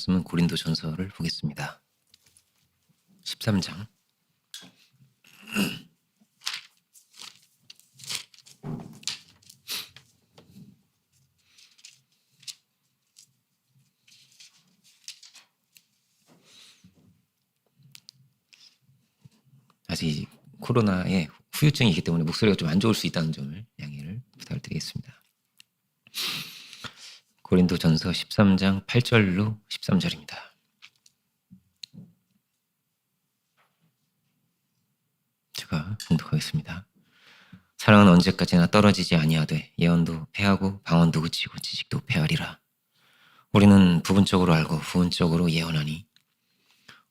말씀은 고린도전서를 보겠습니다. 13장. 아직 코로나의 후유증이 있기 때문에 목소리가 좀 안 좋을 수 있다는 점을 양해를 부탁드리겠습니다. 고린도전서 13장 8절로 13절입니다. 제가 봉독하겠습니다. 사랑은 언제까지나 떨어지지 아니하되 예언도 패하고 방언도 그치고 지식도 패하리라. 우리는 부분적으로 알고 부분적으로 예언하니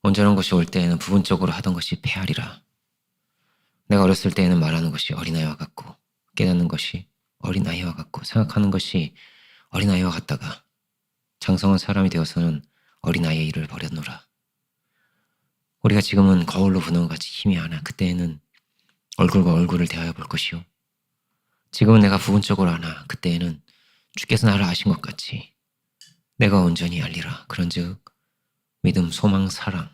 온전한 것이 올 때에는 부분적으로 하던 것이 패하리라. 내가 어렸을 때에는 말하는 것이 어린아이와 같고 깨닫는 것이 어린아이와 같고 생각하는 것이 어린아이와 같다가 장성한 사람이 되어서는 어린아이의 일을 버렸노라. 우리가 지금은 거울로 보는 것 같이 힘이 하나 그때에는 얼굴과 얼굴을 대하여 볼 것이요. 지금은 내가 부분적으로 하나 그때에는 주께서 나를 아신 것 같이 내가 온전히 알리라. 그런즉 믿음, 소망, 사랑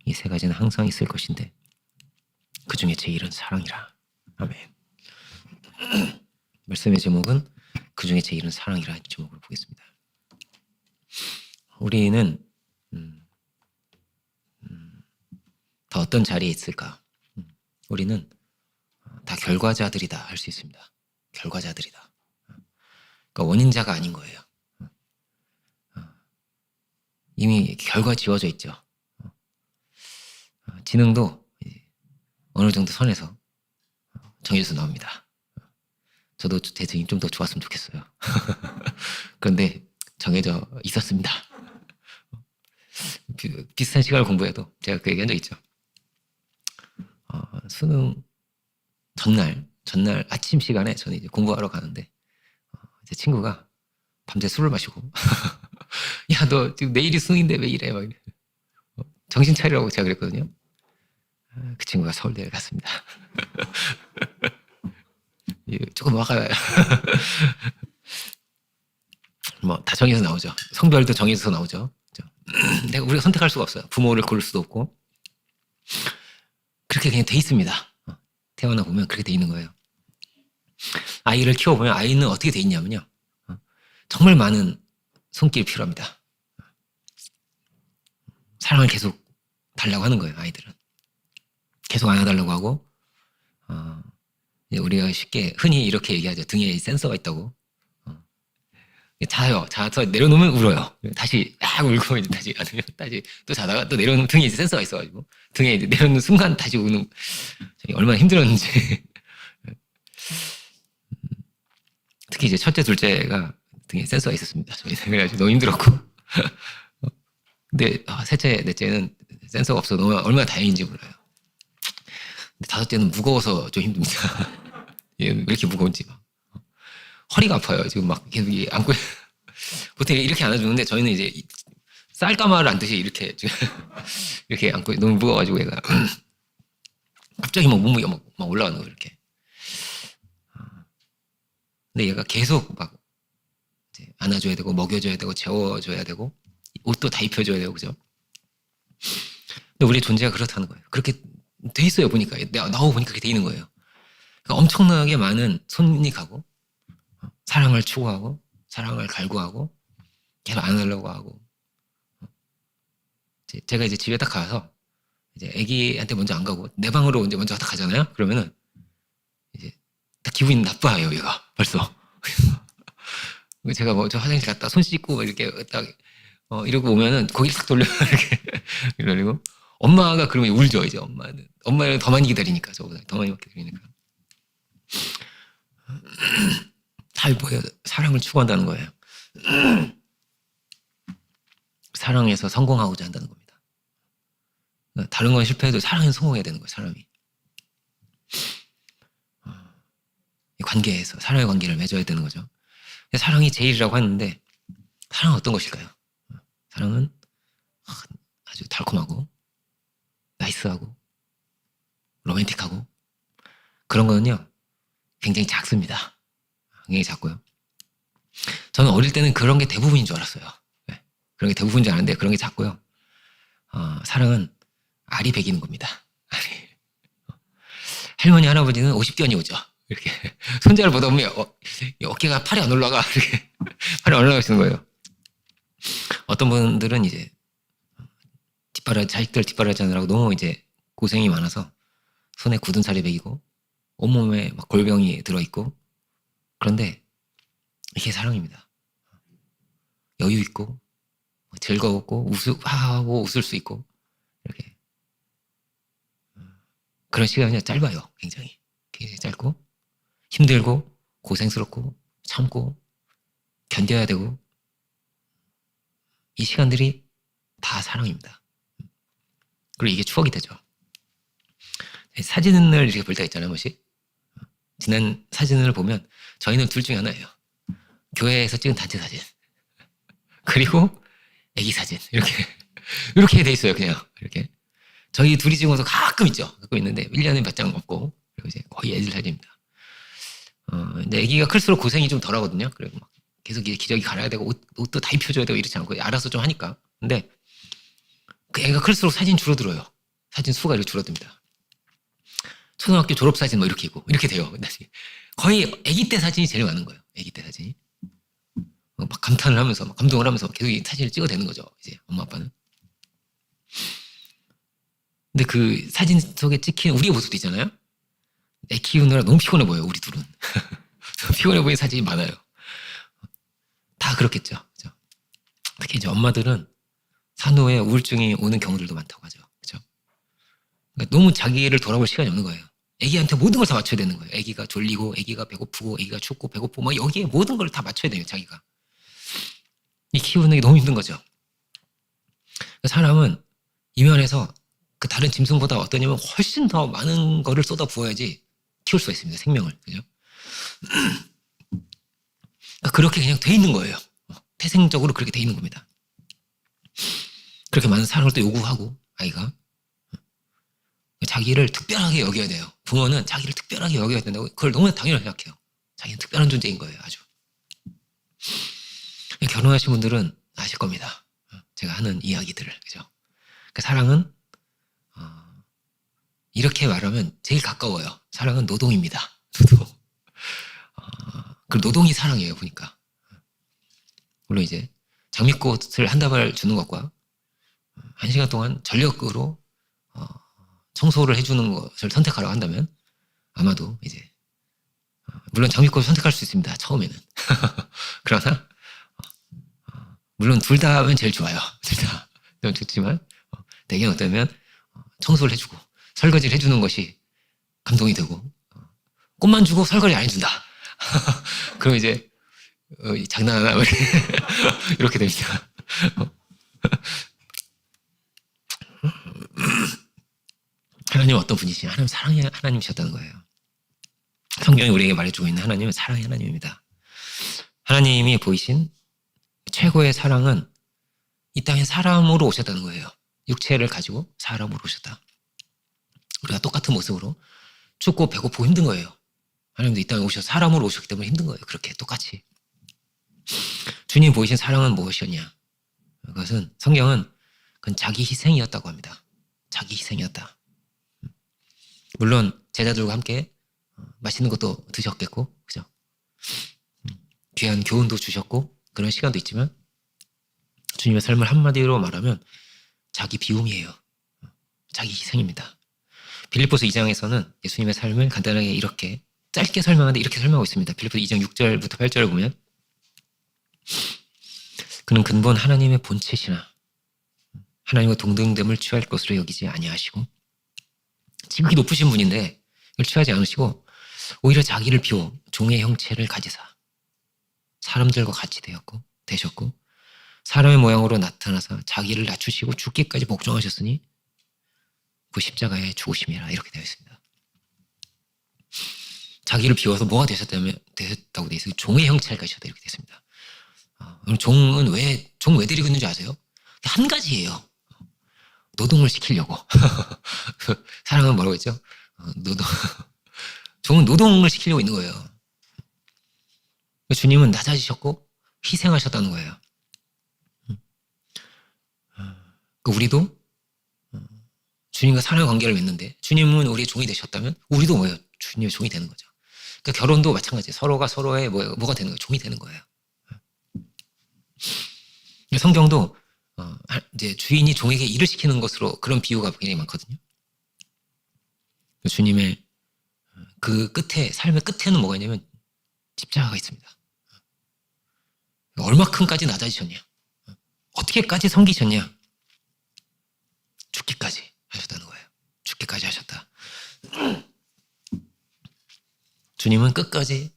이 세 가지는 항상 있을 것인데 그 중에 제일은 사랑이라. 아멘. 말씀의 제목은 그 중에 제일은 사랑이라 제목으로 보겠습니다. 우리는 더 어떤 자리에 있을까? 우리는 다 결과자들이다 할 수 있습니다. 결과자들이다. 그러니까 원인자가 아닌 거예요. 이미 결과 지워져 있죠. 지능도 어느 정도 선에서 정해져서 나옵니다. 저도 제 지능이 좀 더 좋았으면 좋겠어요. 그런데 정해져 있었습니다. 비슷한 시간을 공부해도 제가 그 얘기한 적 있죠. 수능 전날 아침 시간에 저는 이제 공부하러 가는데 제 친구가 밤새 술을 마시고 야, 너 지금 내일이 수능인데 왜 이래? 막 이래. 정신 차리라고 제가 그랬거든요. 그 친구가 서울대를 갔습니다. 조금 와가요. 뭐 다 정해서 나오죠. 성별도 정해서 나오죠. 내가 우리가 선택할 수가 없어요. 부모를 고를 수도 없고 그렇게 그냥 돼 있습니다. 태어나 보면 그렇게 돼 있는 거예요. 아이를 키워보면 아이는 어떻게 돼 있냐면요. 정말 많은 손길이 필요합니다. 사랑을 계속 달라고 하는 거예요. 아이들은 계속 안아달라고 하고 우리가 쉽게 흔히 이렇게 얘기하죠. 등에 센서가 있다고. 자서 내려놓으면 울어요. 다시 막 울고 이제 다시 안으면 다시 또 자다가 또 내려놓으면 등에 이제 센서가 있어가지고 등에 이제 내려놓는 순간 다시 우는 얼마나 힘들었는지. 특히 이제 첫째, 둘째가 등에 센서가 있었습니다. 저희는 그래가지고 너무 힘들었고. 근데 셋째, 넷째는 센서가 없어서 너무 얼마나 다행인지 몰라요. 근데 다섯째는 무거워서 좀 힘듭니다. 왜 이렇게 무거운지 막. 허리가 아파요. 지금 막 계속 안고 보통 이렇게 안아주는데 저희는 이제 쌀가마를 안듯이 이렇게 이렇게 안고 너무 무거워가지고 얘가 갑자기 막 몸무게가 막 올라가는 거 이렇게. 근데 얘가 계속 막 이제 안아줘야 되고 먹여줘야 되고 재워줘야 되고 옷도 다 입혀줘야 되고 그죠? 근데 우리의 존재가 그렇다는 거예요. 그렇게 돼 있어요. 보니까 나오고 보니까 그렇게 돼 있는 거예요. 그러니까 엄청나게 많은 손이 가고 사랑을 추구하고 사랑을 갈구하고 계속 안으려고 하고 제가 이제 집에 딱 가서 이제 아기한테 먼저 안 가고 내 방으로 이제 먼저 딱 가잖아요. 그러면은 이제 딱 기분이 나빠요. 얘가 벌써. 제가 뭐 저 화장실 갔다 손 씻고 이렇게 딱 이러고 오면은 거기를 딱 돌려 이렇게 이러고 엄마가 그러면 울죠. 이제 엄마는 더 많이 기다리니까 저보다 더 많이 기다리니까. 다 뭐예요? 사랑을 추구한다는 거예요. 사랑에서 성공하고자 한다는 겁니다. 다른 건 실패해도 사랑에서 성공해야 되는 거예요. 사람이. 관계에서 사랑의 관계를 맺어야 되는 거죠. 사랑이 제일이라고 하는데 사랑은 어떤 것일까요? 사랑은 아주 달콤하고 나이스하고 로맨틱하고 그런 거는요 굉장히 작습니다. 굉장히 작고요. 저는 어릴 때는 그런 게 대부분인 줄 알았어요. 네. 그런 게 대부분인 줄 아는데 그런 게 작고요. 사랑은 알이 배기는 겁니다. 알이. 할머니, 할아버지는 50견이 오죠. 이렇게. 손자를 보다 보면, 어깨가 팔이 안 올라가. 이렇게. 팔이 안 올라가시는 거예요. 어떤 분들은 이제, 자식들 뒷바라지하느라고 너무 이제 고생이 많아서 손에 굳은 살이 배기고, 온몸에 막 골병이 들어있고, 그런데 이게 사랑입니다. 여유 있고, 즐거웠고, 하고 웃을 수 있고, 이렇게. 그런 시간이 짧아요. 굉장히 짧고, 힘들고, 고생스럽고, 참고, 견뎌야 되고, 이 시간들이 다 사랑입니다. 그리고 이게 추억이 되죠. 사진을 이렇게 볼 때가 있잖아요, 뭐지? 지난 사진을 보면 저희는 둘 중에 하나예요. 교회에서 찍은 단체 사진. 그리고 애기 사진. 이렇게 돼 있어요, 그냥. 이렇게. 저희 둘이 찍어서 가끔 있죠. 가끔 있는데 1년에 몇 장 없고, 그리고 이제 거의 애들 사진입니다. 근데 애기가 클수록 고생이 좀 덜 하거든요. 그리고 막 계속 기저귀 갈아야 되고, 옷도 다 입혀줘야 되고 이렇지 않고, 알아서 좀 하니까. 근데 그 애가 클수록 사진 줄어들어요. 사진 수가 이렇게 줄어듭니다. 초등학교 졸업사진 뭐 이렇게 있고, 이렇게 돼요. 거의 애기 때 사진이 제일 많은 거예요. 애기 때 사진이. 막 감탄을 하면서, 막 감동을 하면서 계속 이 사진을 찍어대는 거죠. 이제 엄마 아빠는. 근데 그 사진 속에 찍힌 우리의 모습도 있잖아요. 애 키우느라 너무 피곤해 보여요, 우리 둘은. 피곤해 보이는 사진이 많아요. 다 그렇겠죠. 그죠? 특히 이제 엄마들은 산후에 우울증이 오는 경우들도 많다고 하죠. 그죠? 그러니까 너무 자기를 돌아볼 시간이 없는 거예요. 애기한테 모든 걸 다 맞춰야 되는 거예요. 애기가 졸리고, 애기가 배고프고, 애기가 춥고, 배고프고, 막 여기에 모든 걸 다 맞춰야 돼요, 자기가. 이 키우는 게 너무 힘든 거죠. 사람은 이 면에서 그 다른 짐승보다 어떠냐면 훨씬 더 많은 거를 쏟아 부어야지 키울 수가 있습니다. 생명을. 그죠? 그렇게 그냥 돼 있는 거예요. 태생적으로 그렇게 돼 있는 겁니다. 그렇게 많은 사랑을 또 요구하고, 아이가. 자기를 특별하게 여겨야 돼요. 부모는 자기를 특별하게 여겨야 된다고 그걸 너무나 당연하게 생각해요. 자기는 특별한 존재인 거예요. 아주. 결혼하신 분들은 아실 겁니다. 제가 하는 이야기들을. 그죠? 그러니까 사랑은 이렇게 말하면 제일 가까워요. 사랑은 노동입니다. 노동. 그 노동이 사랑이에요. 보니까. 물론 이제 장미꽃을 한 다발 주는 것과 1시간 동안 전력으로 청소를 해주는 것을 선택하라고 한다면 아마도 이제 물론 장미꽃을 선택할 수 있습니다. 처음에는. 그러나 물론 둘 다 하면 제일 좋아요. 둘 다. 너무 좋지만 대개는 어떠면 청소를 해주고 설거지를 해주는 것이 감동이 되고 꽃만 주고 설거지 안 해준다. 그럼 이제 장난하나 이렇게 됩니다. 하나님 어떤 분이시냐? 하나님 사랑의 하나님이셨다는 거예요. 성경이 우리에게 말해주고 있는 하나님은 사랑의 하나님입니다. 하나님이 보이신 최고의 사랑은 이 땅에 사람으로 오셨다는 거예요. 육체를 가지고 사람으로 오셨다. 우리가 똑같은 모습으로 춥고 배고프고 힘든 거예요. 하나님도 이 땅에 오셔서 사람으로 오셨기 때문에 힘든 거예요. 그렇게 똑같이. 주님 보이신 사랑은 무엇이었냐? 그것은 성경은 그건 자기 희생이었다고 합니다. 자기 희생이었다. 물론 제자들과 함께 맛있는 것도 드셨겠고, 그죠? 귀한 교훈도 주셨고 그런 시간도 있지만 주님의 삶을 한마디로 말하면 자기 비움이에요. 자기 희생입니다. 빌립보서 2장에서는 예수님의 삶을 간단하게 이렇게 짧게 설명하는데 이렇게 설명하고 있습니다. 빌립보서 2장 6절부터 8절을 보면 그는 근본 하나님의 본체시나 하나님과 동등됨을 취할 것으로 여기지 아니하시고 지극히 높으신 분인데 이걸 취하지 않으시고 오히려 자기를 비워 종의 형체를 가지사 사람들과 같이 되셨고 사람의 모양으로 나타나서 자기를 낮추시고 죽기까지 복종하셨으니 그 십자가의 죽으심이라 이렇게 되어 있습니다. 자기를 비워서 뭐가 되셨다고 되어 있어요? 종의 형체를 가지셨다 이렇게 되어 있습니다. 종은 종 왜 데리고 있는지 아세요? 한 가지예요. 노동을 시키려고. 사랑은 뭐라고 했죠? 종은 노동을 시키려고 있는 거예요. 주님은 낮아지셨고 희생하셨다는 거예요. 우리도 주님과 사랑의 관계를 맺는데 주님은 우리의 종이 되셨다면 우리도 뭐예요? 주님의 종이 되는 거죠. 그러니까 결혼도 마찬가지예요. 서로가 서로의 뭐가 되는 거예요? 종이 되는 거예요. 성경도 이제 주인이 종에게 일을 시키는 것으로 그런 비유가 굉장히 많거든요. 주님의 그 끝에, 삶의 끝에는 뭐가 있냐면 십자가가 있습니다. 얼마큼까지 낮아지셨냐? 어떻게까지 섬기셨냐? 죽기까지 하셨다는 거예요. 죽기까지 하셨다. 주님은 끝까지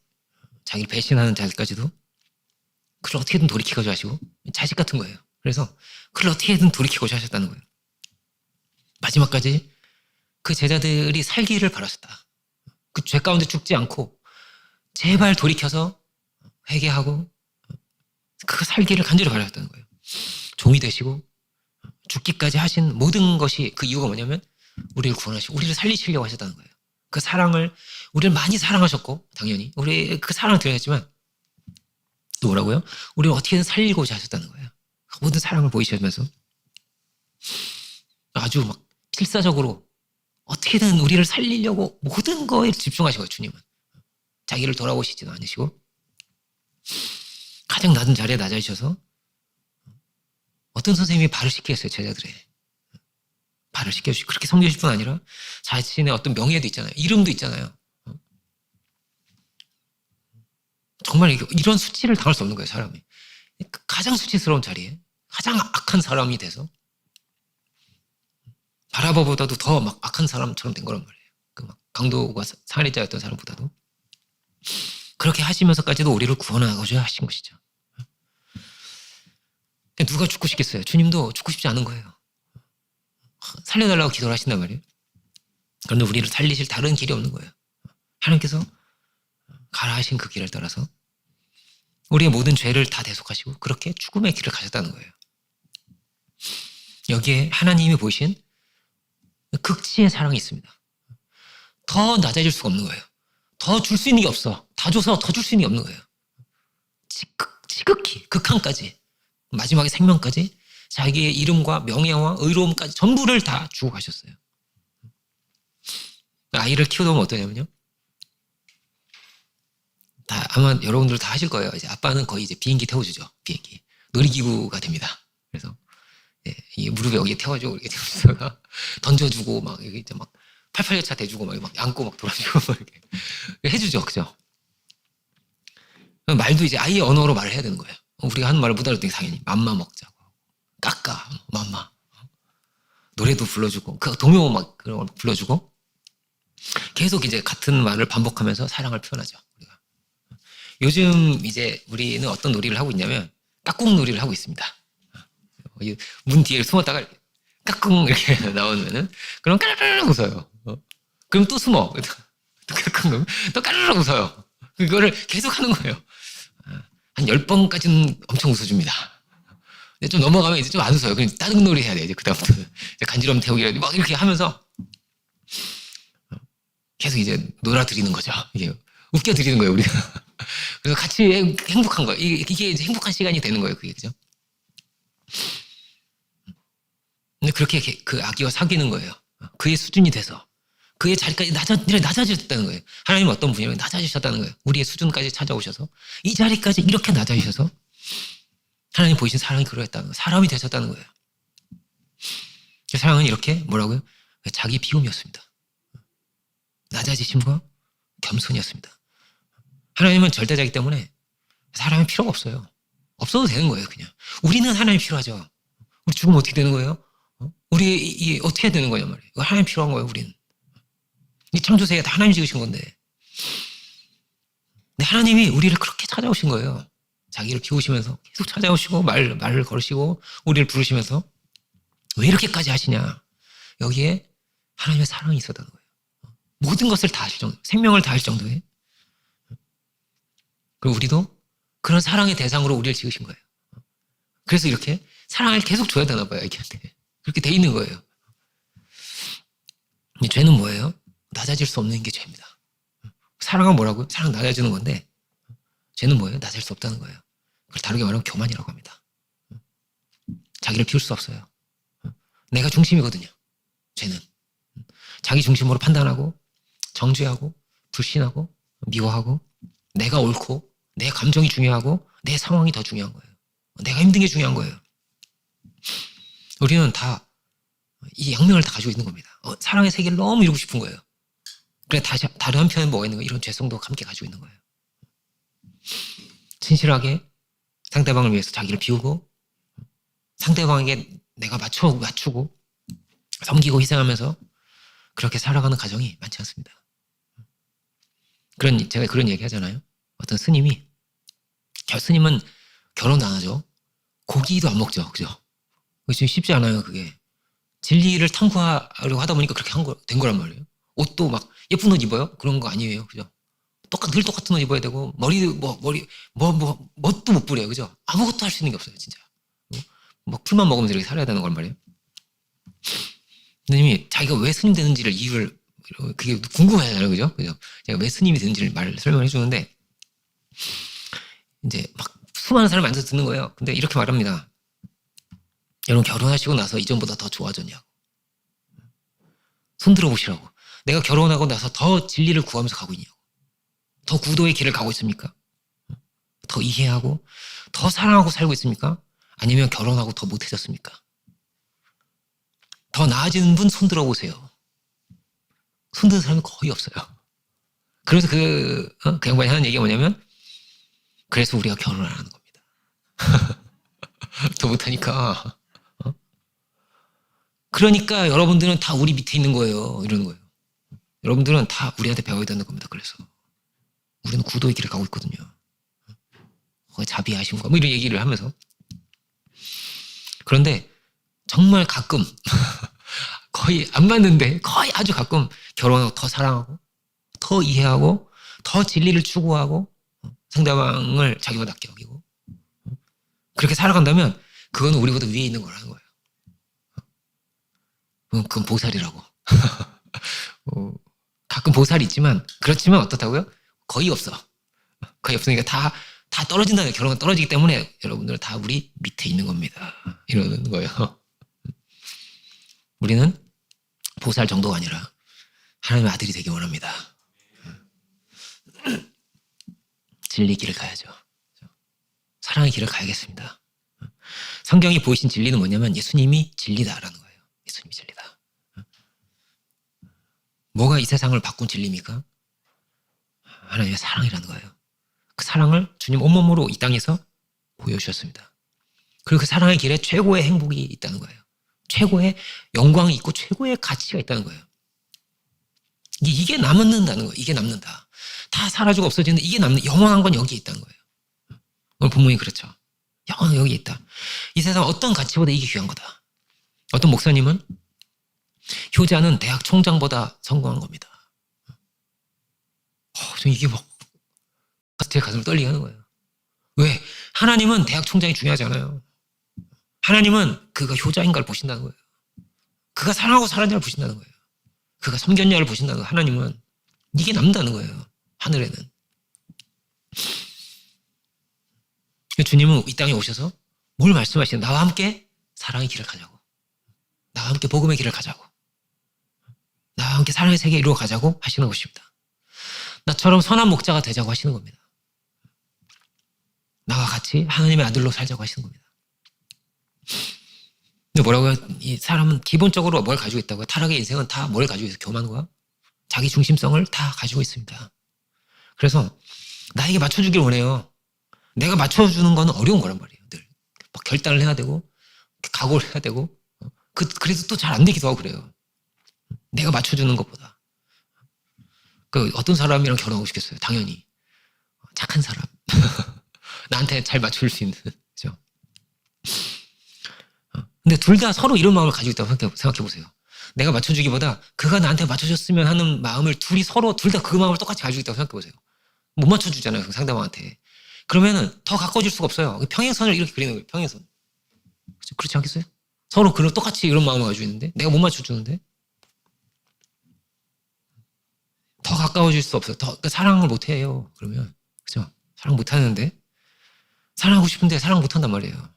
자기를 배신하는 자들까지도 그를 어떻게든 돌이키고자 하시고 자식 같은 거예요. 그래서 그를 어떻게든 돌이키고자 하셨다는 거예요. 마지막까지 그 제자들이 살기를 바라셨다. 그 죄 가운데 죽지 않고 제발 돌이켜서 회개하고 그 살기를 간절히 바라셨다는 거예요. 종이 되시고 죽기까지 하신 모든 것이 그 이유가 뭐냐면 우리를 구원하시고 우리를 살리시려고 하셨다는 거예요. 그 사랑을 우리를 많이 사랑하셨고 당연히 우리 그 사랑을 드렸지만 또 뭐라고요? 우리를 어떻게든 살리고자 하셨다는 거예요. 모든 사랑을 보이시면서 아주 막 필사적으로 어떻게든 우리를 살리려고 모든 거에 집중하신 거예요. 주님은 자기를 돌아보시지도 않으시고 가장 낮은 자리에 낮아지셔서 어떤 선생님이 발을 씻기겠어요? 제자들의 발을 씻겨주시고 그렇게 섬기실 뿐 아니라 자신의 어떤 명예도 있잖아요. 이름도 있잖아요. 정말 이런 수치를 당할 수 없는 거예요. 사람이 가장 수치스러운 자리에 가장 악한 사람이 돼서 바라바보다도 더 막 악한 사람처럼 된 거란 말이에요. 그 막 강도가 살인자였던 사람보다도 그렇게 하시면서까지도 우리를 구원하고자 하신 것이죠. 누가 죽고 싶겠어요? 주님도 죽고 싶지 않은 거예요. 살려달라고 기도를 하신단 말이에요. 그런데 우리를 살리실 다른 길이 없는 거예요. 하나님께서 가라 하신 그 길을 따라서 우리의 모든 죄를 다 대속하시고 그렇게 죽음의 길을 가셨다는 거예요. 여기에 하나님이 보이신 극치의 사랑이 있습니다. 더 낮아질 수가 없는 거예요. 더 줄 수 있는 게 없어. 다 줘서 더 줄 수 있는 게 없는 거예요. 지극히 극한까지 마지막에 생명까지 자기의 이름과 명예와 의로움까지 전부를 다 주고 가셨어요. 아이를 키우다 보면 어떠냐면요. 아마 여러분들 다 하실 거예요. 이제 아빠는 거의 이제 비행기 태워주죠. 비행기. 놀이기구가 됩니다. 그래서 이 무릎에 여기에 태워주고 이렇게 태워주다가 던져주고 막 이게 이제 막 88열차 대주고 막 안고 막 돌아주고 막 이렇게 해주죠. 그죠? 말도 이제 아이의 언어로 말을 해야 되는 거예요. 우리가 하는 말을 못 알아듣으니 당연히 맘마 먹자고 까까 맘마 노래도 불러주고 그 동요 막 그런 걸 불러주고 계속 이제 같은 말을 반복하면서 사랑을 표현하죠. 우리가 요즘 이제 우리는 어떤 놀이를 하고 있냐면 깍꿍 놀이를 하고 있습니다. 문 뒤에 숨었다가 깍꿍 이렇게 나오면은 그럼 까르르 웃어요. 그럼 또 숨어. 또 깍꿍 또 까르르 웃어요. 그거를 계속 하는 거예요. 한 10번까지는 엄청 웃어줍니다. 근데 좀 넘어가면 이제 좀 안 웃어요. 그럼 다른 놀이 해야 돼. 이제 그다음부터 간지럼 태우기 막 이렇게 하면서 계속 이제 놀아드리는 거죠. 이게 웃겨드리는 거예요, 우리가. 그래서 같이 행복한 거예요. 이게 이제 행복한 시간이 되는 거예요, 그게. 그죠? 근데 그렇게 그 아기와 사귀는 거예요. 그의 수준이 돼서. 그의 자리까지 낮아지셨다는 거예요. 하나님은 어떤 분이냐면 낮아지셨다는 거예요. 우리의 수준까지 찾아오셔서 이 자리까지 이렇게 낮아지셔서 하나님 보이신 사랑이 그러했다는 거예요. 사람이 되셨다는 거예요. 그 사랑은 이렇게 뭐라고요? 자기 비움이었습니다. 낮아지심과 겸손이었습니다. 하나님은 절대자이기 때문에 사람이 필요가 없어요. 없어도 되는 거예요, 그냥. 우리는 하나님이 필요하죠. 우리 죽으면 어떻게 되는 거예요? 우리 어떻게 해야 되는 거냐 말이에요. 하나님 필요한 거예요, 우리는. 이 창조세계가 다 하나님 지으신 건데. 근데 하나님이 우리를 그렇게 찾아오신 거예요. 자기를 비우시면서 계속 찾아오시고 말을 걸으시고 우리를 부르시면서 왜 이렇게까지 하시냐. 여기에 하나님의 사랑이 있었다는 거예요. 모든 것을 다 하실 정도, 생명을 다할 정도에. 그리고 우리도 그런 사랑의 대상으로 우리를 지으신 거예요. 그래서 이렇게 사랑을 계속 줘야 되나 봐요, 이렇게. 그렇게 돼 있는 거예요. 죄는 뭐예요? 낮아질 수 없는 게 죄입니다. 사랑은 뭐라고요? 사랑 낮아지는 건데 죄는 뭐예요? 낮아질 수 없다는 거예요. 그걸 다르게 말하면 교만이라고 합니다. 자기를 비울 수 없어요. 내가 중심이거든요. 죄는. 자기 중심으로 판단하고 정죄하고 불신하고 미워하고 내가 옳고 내 감정이 중요하고 내 상황이 더 중요한 거예요. 내가 힘든 게 중요한 거예요. 우리는 다 이 양면을 다 가지고 있는 겁니다. 사랑의 세계를 너무 이루고 싶은 거예요. 그래 다른 한편에 뭐가 있는 거예요? 이런 죄성도 함께 가지고 있는 거예요. 진실하게 상대방을 위해서 자기를 비우고 상대방에게 내가 맞추고 섬기고 희생하면서 그렇게 살아가는 가정이 많지 않습니다. 제가 그런 얘기 하잖아요. 어떤 스님은 결혼도 안 하죠. 고기도 안 먹죠. 그죠? 지금 쉽지 않아요, 그게. 진리를 탐구하려고 하다 보니까 그렇게 된 거란 말이에요. 옷도 막 예쁜 옷 입어요? 그런 거 아니에요. 그죠? 늘 똑같은 옷 입어야 되고, 멋도 못 부려요. 그죠? 아무것도 할 수 있는 게 없어요, 진짜. 풀만 먹으면서 이렇게 살아야 되는 걸 말이에요. 스님이 자기가 왜 스님 되는지를 이유를, 그게 궁금하잖아요. 그죠? 제가 왜 스님이 되는지를 설명해 주는데, 이제 막 수많은 사람이 앉아서 듣는 거예요. 근데 이렇게 말합니다. 여러분 결혼하시고 나서 이전보다 더 좋아졌냐고. 손 들어보시라고. 내가 결혼하고 나서 더 진리를 구하면서 가고 있냐고. 더 구도의 길을 가고 있습니까? 더 이해하고 더 사랑하고 살고 있습니까? 아니면 결혼하고 더 못해졌습니까? 더 나아지는 분 손 들어보세요. 손 드는 사람이 거의 없어요. 그래서 그 양반이 하는 얘기가 뭐냐면, 그래서 우리가 결혼을 안 하는 겁니다. 더 못하니까. 그러니까 여러분들은 다 우리 밑에 있는 거예요. 이러는 거예요. 여러분들은 다 우리한테 배워야 되는 겁니다. 그래서 우리는 구도의 길을 가고 있거든요. 자비하심과 뭐 이런 얘기를 하면서. 그런데 정말 가끔 거의 안 맞는데 거의 아주 가끔 결혼하고 더 사랑하고 더 이해하고 더 진리를 추구하고 상대방을 자기보다 낮게 여기고 그렇게 살아간다면 그건 우리보다 위에 있는 거라는 거예요. 그건 보살이라고. 가끔 보살이 있지만 그렇지만 어떻다고요? 거의 없어. 거의 없으니까 다 떨어진다는 결혼은 떨어지기 때문에 여러분들은 다 우리 밑에 있는 겁니다. 이러는 거예요. 우리는 보살 정도가 아니라 하나님의 아들이 되기 원합니다. 진리 길을 가야죠. 사랑의 길을 가야겠습니다. 성경이 보이신 진리는 뭐냐면 예수님이 진리다라는 거예요. 예수님이 진리다. 뭐가 이 세상을 바꾼 진리입니까? 하나님의 사랑이라는 거예요. 그 사랑을 주님 온몸으로 이 땅에서 보여주셨습니다. 그리고 그 사랑의 길에 최고의 행복이 있다는 거예요. 최고의 영광이 있고 최고의 가치가 있다는 거예요. 이게 남는다는 거예요. 이게 남는다. 다 사라지고 없어지는데 이게 영원한 건 여기에 있다는 거예요. 오늘 본문이 그렇죠. 영원한 여기에 있다. 이 세상 어떤 가치보다 이게 귀한 거다. 어떤 목사님은 효자는 대학 총장보다 성공한 겁니다. 전 이게 막 제 가슴을 떨리게 하는 거예요. 왜? 하나님은 대학 총장이 중요하지 않아요. 하나님은 그가 효자인가를 보신다는 거예요. 그가 사랑하고 살았냐를 보신다는 거예요. 그가 섬겼냐를 보신다는 거예요. 하나님은 이게 남다는 거예요. 하늘에는. 주님은 이 땅에 오셔서 뭘 말씀하시는? 나와 함께 사랑의 길을 가자고. 나와 함께 복음의 길을 가자고. 나와 함께 사랑의 세계 이루어 가자고 하시는 것입니다. 나처럼 선한 목자가 되자고 하시는 겁니다. 나와 같이 하나님의 아들로 살자고 하시는 겁니다. 근데 뭐라고요? 이 사람은 기본적으로 뭘 가지고 있다고요? 타락의 인생은 다 뭘 가지고 있어요? 교만과 자기 중심성을 다 가지고 있습니다. 그래서 나에게 맞춰주길 원해요. 내가 맞춰주는 건 어려운 거란 말이에요. 늘 막 결단을 해야 되고 각오를 해야 되고 그래서 또 잘 안 되기도 하고 그래요. 내가 맞춰주는 것보다. 어떤 사람이랑 결혼하고 싶겠어요? 당연히 착한 사람. 나한테 잘 맞출 수 있는. 그죠? 근데 둘 다 서로 이런 마음을 가지고 있다고 생각해 보세요. 내가 맞춰주기보다 그가 나한테 맞춰줬으면 하는 마음을 둘 다 그 마음을 똑같이 가지고 있다고 생각해 보세요. 못 맞춰주잖아요, 그 상대방한테. 그러면은 더 가까워질 수가 없어요. 평행선을 이렇게 그리는 거예요, 평행선. 그렇지 않겠어요? 서로 똑같이 이런 마음을 가지고 있는데 내가 못 맞춰주는데 더 가까워질 수 없어요. 그러니까 사랑을 못 해요. 그러면 그죠? 사랑 못 하는데 사랑하고 싶은데 사랑 못 한단 말이에요.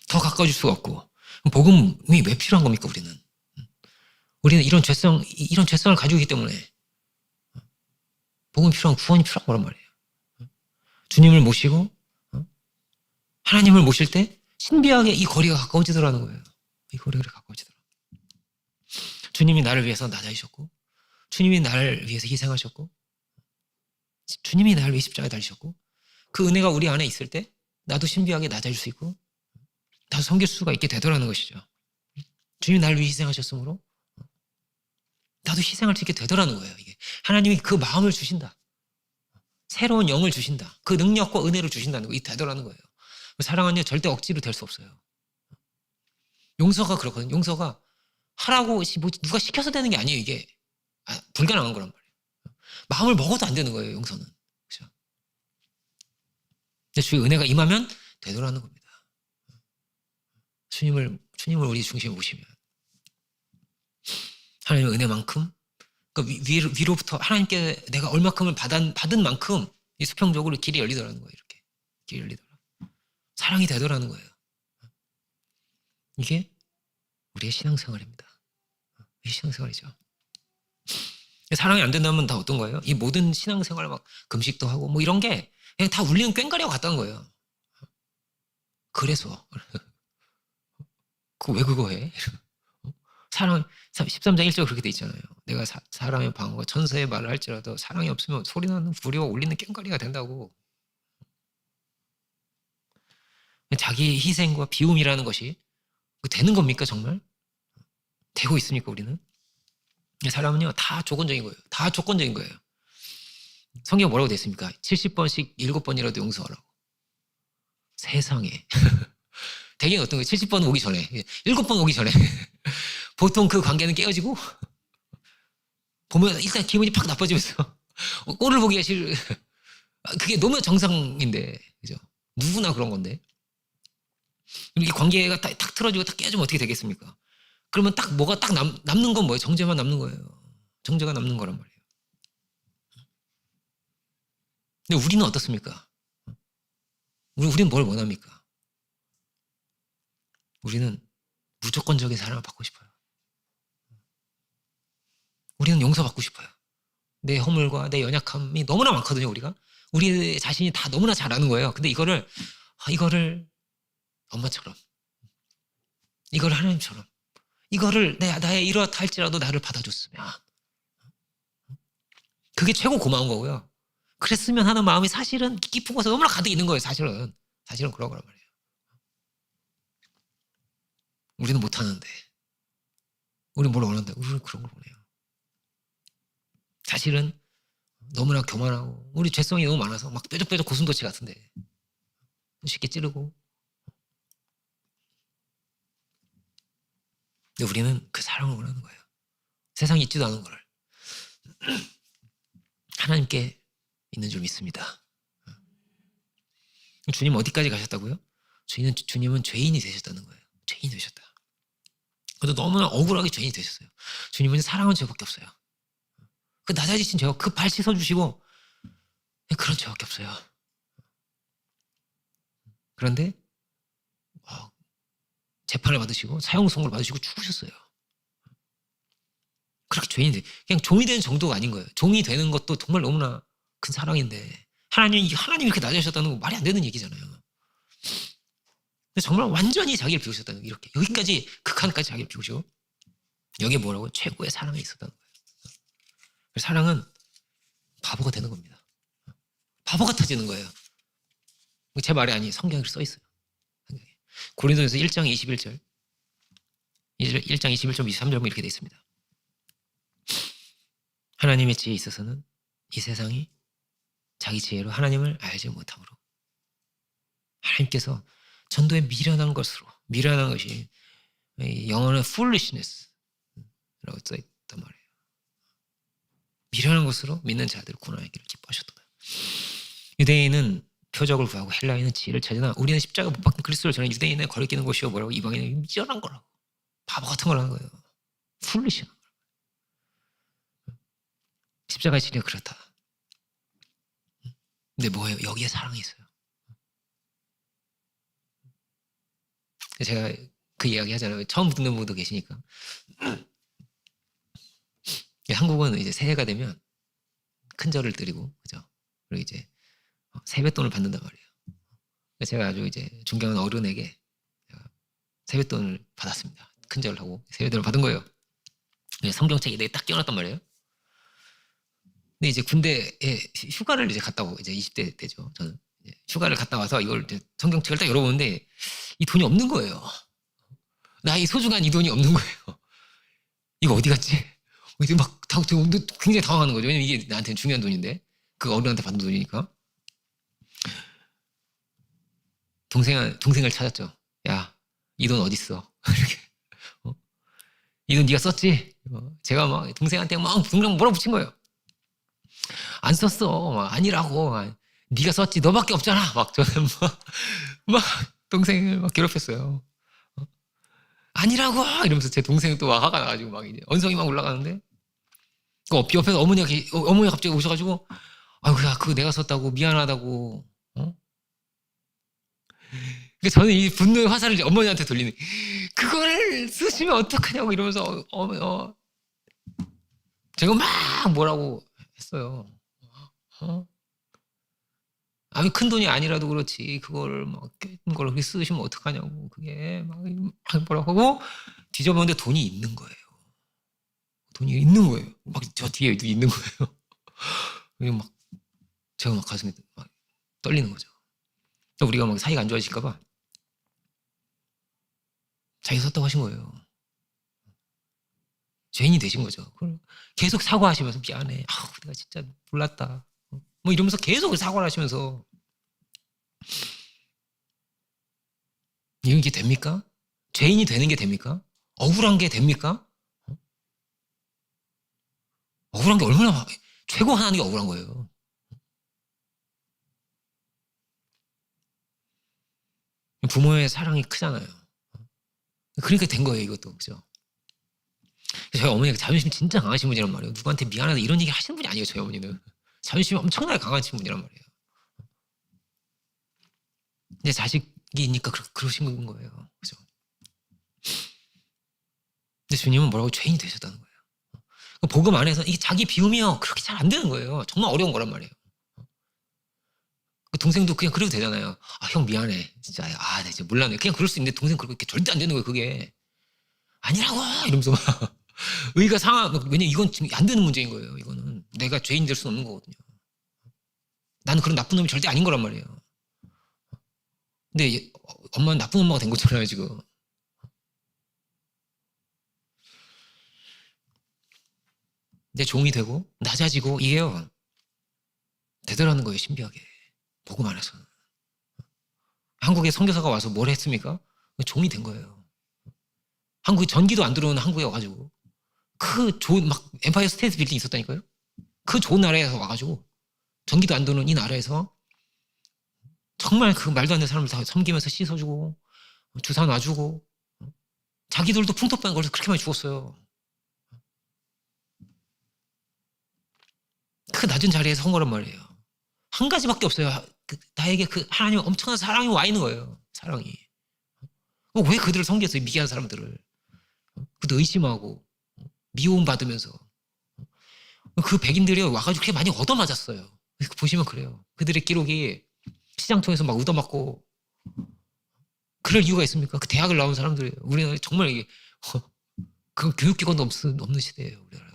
더 가까워질 수가 없고 복음이 왜 필요한 겁니까, 우리는? 우리는 이런 죄성을 가지고 있기 때문에 복음이 필요한, 구원이 필요한 거란 말이에요. 주님을 모시고 하나님을 모실 때 신비하게 이 거리가 가까워지더라는 거예요. 이 거리가 가까워지더라. 주님이 나를 위해서 낮아지셨고, 주님이 나를 위해서 희생하셨고, 주님이 나를 위해 십자가에 달리셨고, 그 은혜가 우리 안에 있을 때 나도 신비하게 낮아질 수 있고 나도 섬길 수가 있게 되더라는 것이죠. 주님이 나를 위해 희생하셨으므로 나도 희생할 수 있게 되더라는 거예요. 이게 하나님이 그 마음을 주신다. 새로운 영을 주신다. 그 능력과 은혜를 주신다는 거, 이 되더라는 거예요. 사랑은요, 절대 억지로 될 수 없어요. 용서가 그렇거든요. 용서가 하라고 뭐 누가 시켜서 되는 게 아니에요. 이게 불가능한 거란 말이에요. 마음을 먹어도 안 되는 거예요, 용서는. 그렇죠? 근데 주의 은혜가 임하면 되더라는 겁니다. 주님을 우리 중심에 모시면 하나님의 은혜만큼, 그러니까 위로부터 하나님께 내가 얼마큼을 받은 만큼 이 수평적으로 길이 열리더라는 거예요. 이렇게 길이 열리더라. 사랑이 되더라는 거예요. 이게 우리의 신앙생활입니다. 이게 신앙생활이죠. 사랑이 안 된다면 다 어떤 거예요? 이 모든 신앙생활 막 금식도 하고 뭐 이런 게 그냥 다 울리는 꽹과리와 같다는 거예요. 그래서 왜 그거 해? 사랑 13장 1절 그렇게 돼 있잖아요. 내가 사람의 방언과 천사의 말을 할지라도 사랑이 없으면 소리나는 구리와 울리는 꽹과리가 된다고. 자기 희생과 비움이라는 것이 되는 겁니까 정말? 되고 있습니까 우리는? 사람은요 다 조건적인 거예요. 다 조건적인 거예요. 성경 뭐라고 돼 있습니까? 70번씩 7번이라도 용서하라고. 세상에. 대개 어떤 거예요? 70번 오기 전에, 7번 오기 전에 보통 그 관계는 깨어지고 보면 일단 기분이 팍 나빠지면서 꼴을 보기가 그게 너무 정상인데, 그죠? 누구나 그런 건데 이 관계가 탁 틀어지고 탁 깨지면 어떻게 되겠습니까? 그러면 딱 뭐가 딱 남는 건 뭐예요? 정죄만 남는 거예요. 정죄가 남는 거란 말이에요. 근데 우리는 어떻습니까? 우리는 뭘 원합니까? 우리는 무조건적인 사랑을 받고 싶어요. 우리는 용서받고 싶어요. 내 허물과 내 연약함이 너무나 많거든요, 우리가. 우리 자신이 다 너무나 잘 아는 거예요. 근데 이거를 엄마처럼, 이걸 하나님처럼, 이거를 나의 이렇다 할지라도 나를 받아줬으면. 그게 최고 고마운 거고요. 그랬으면 하는 마음이 사실은 깊은 곳에 너무나 가득 있는 거예요, 사실은. 사실은 그런 거란 말이에요. 우리는 못하는데. 우리는 뭘 원한다? 우리는 그런 걸 원해요. 사실은 너무나 교만하고 우리 죄성이 너무 많아서 막 뾰족뾰족 고슴도치 같은데 쉽게 찌르고. 근데 우리는 그 사랑을 원하는 거예요. 세상에 있지도 않은 거를 하나님께 있는 줄 믿습니다. 주님 어디까지 가셨다고요? 주님은 죄인이 되셨다는 거예요. 죄인이 되셨다. 그래도 너무나 억울하게 죄인이 되셨어요. 주님은 사랑한 죄밖에 없어요. 그 낮아지신 죄와 그 발 씻어주시고 그런 죄밖에 없어요. 그런데 재판을 받으시고 사형 선고를 받으시고 죽으셨어요. 그렇게 죄인이 그냥 종이 되는 정도가 아닌 거예요. 종이 되는 것도 정말 너무나 큰 사랑인데 하나님이 이렇게 낮아지셨다는 거 말이 안 되는 얘기잖아요. 근데 정말 완전히 자기를 비우셨다는 거, 이렇게 여기까지 극한까지 자기를 비우시고 여기에 뭐라고? 최고의 사랑이 있었다는 거예요. 사랑은 바보가 되는 겁니다. 바보 같아지는 거예요. 제 말이 아니, 성경에 써 있어요. 고린도전서 1장 21절 1장 21절 23절 이렇게 돼 있습니다. 하나님의 지혜에 있어서는 이 세상이 자기 지혜로 하나님을 알지 못함으로 하나님께서 전도에 미련한 것이 영어는 foolishness라고 써있단 말이에요. 미련한 것으로 믿는 자들 구원하기를 기뻐하셨다. 유대인은 표적을 구하고 헬라인은 지혜를 찾으나 우리는 십자가 못 박힌 그리스도를 전해 유대인에 거리끼는 것이요 뭐라고 이방인은 미련한 거라고, 바보 같은 걸 하는 거예요. 풀리시는 거예요. 십자가의 진리가 그렇다. 근데 뭐예요? 여기에 사랑이 있어요. 제가 그 이야기 하잖아요. 처음 듣는 분도 계시니까. 한국은 이제 새해가 되면 큰 절을 드리고, 그죠? 그리고 이제 세뱃돈을 받는단 말이에요. 제가 아주 이제 존경하는 어른에게 제가 세뱃돈을 받았습니다. 큰 절을 하고 세뱃돈을 받은 거예요. 성경책에 내가 딱 끼워놨단 말이에요. 근데 이제 군대에 휴가를 이제 갔다 오고, 이제 20대 때죠. 저는 휴가를 갔다 와서 이걸 이제 성경책을 딱 열어보는데 이 돈이 없는 거예요. 나 이 소중한 이 돈이 없는 거예요. 이거 어디 갔지? 이제 막 굉장히 당황하는 거죠. 왜냐면 이게 나한테는 중요한 돈인데, 그 어른한테 받은 돈이니까. 동생을 찾았죠. 야, 이 돈 어딨어? 이렇게. 이 돈 네가 썼지? 제가 막 동생한테 막 동생 몰아붙인 거예요. 안 썼어. 막 아니라고. 네가 썼지. 너밖에 없잖아. 막 저는 막 동생을 막 괴롭혔어요. 아니라고 이러면서 제 동생이 또 화가 나가지고 막 이제 언성이 막 올라가는데, 그 옆에서 어머니가 갑자기 오셔가지고, 아유, 야, 그거 내가 썼다고 미안하다고. 그러니까 저는 이 분노의 화살을 이제 어머니한테 돌리는, 그거를 쓰시면 어떡하냐고 이러면서 제가 막 뭐라고 했어요. 아니, 큰 돈이 아니라도 그렇지 그걸 막 깬 걸 그렇게 쓰시면 어떡하냐고, 그게 막 뭐라고 하고 뒤져보는데 돈이 있는 거예요. 돈이 있는 거예요. 막 저 뒤에 있는 거예요. 그리고 막 제가 막 가슴이 막 떨리는 거죠. 우리가 막 사이가 안 좋아질까봐 자기가 썼다고 하신 거예요. 죄인이 되신 거죠. 계속 사과하시면서 미안해. 내가 진짜 몰랐다. 뭐 이러면서 계속 사과를 하시면서, 이게 됩니까? 죄인이 되는 게 됩니까? 억울한 게 됩니까? 억울한 게 얼마나 최고 하나는 게 억울한 거예요. 부모의 사랑이 크잖아요. 그러니까 된 거예요, 이것도. 그죠? 저희 어머니가 자존심 진짜 강하신 분이란 말이에요. 누구한테 미안하다 이런 얘기 하시는 분이 아니에요, 저희 어머니는. 자존심이 엄청나게 강하신 분이란 말이에요. 근데 자식이니까 그러신 거예요. 그죠? 근데 주님은 뭐라고? 죄인이 되셨다는 거예요. 복음 안에서 이게 자기 비움이요, 그렇게 잘 안 되는 거예요. 정말 어려운 거란 말이에요. 그 동생도 그냥 그래도 되잖아요. 형 미안해. 진짜, 나 진짜 몰랐네. 그냥 그럴 수 있는데 동생 그렇게 절대 안 되는 거예요, 그게. 아니라고! 이러면서 막. 의가 왜냐면 이건 지금 안 되는 문제인 거예요, 이거는. 내가 죄인 될 수는 없는 거거든요. 나는 그런 나쁜 놈이 절대 아닌 거란 말이에요. 근데 엄마는 나쁜 엄마가 된 거잖아요, 지금. 내 종이 되고 낮아지고, 이게요 되더라는 거예요, 신비하게. 복음 안에서는. 한국에 선교사가 와서 뭘 했습니까? 종이 된 거예요. 한국에 전기도 안 들어오는 한국에 와가지고, 그 좋은 막 엠파이어 스테이트 빌딩 있었다니까요. 그 좋은 나라에서 와가지고 전기도 안 도는 이 나라에서 정말 그 말도 안 되는 사람을 다 섬기면서 씻어주고 주사 놔주고, 자기들도 풍토병 걸려서 그렇게 많이 죽었어요. 그 낮은 자리에서 한 거란 말이에요. 한 가지밖에 없어요. 나에게 그 하나님의 엄청난 사랑이 와 있는 거예요. 사랑이. 왜 그들을 섬겼어요? 미개한 사람들을. 그도 의심하고 미움 받으면서. 그 백인들이 와가지고 그렇게 많이 얻어맞았어요. 보시면 그래요. 그들의 기록이 시장 통해서 막 얻어맞고, 그럴 이유가 있습니까? 그 대학을 나온 사람들이에요. 우리는 정말 이게 그 교육기관도 없는 시대예요, 우리나라.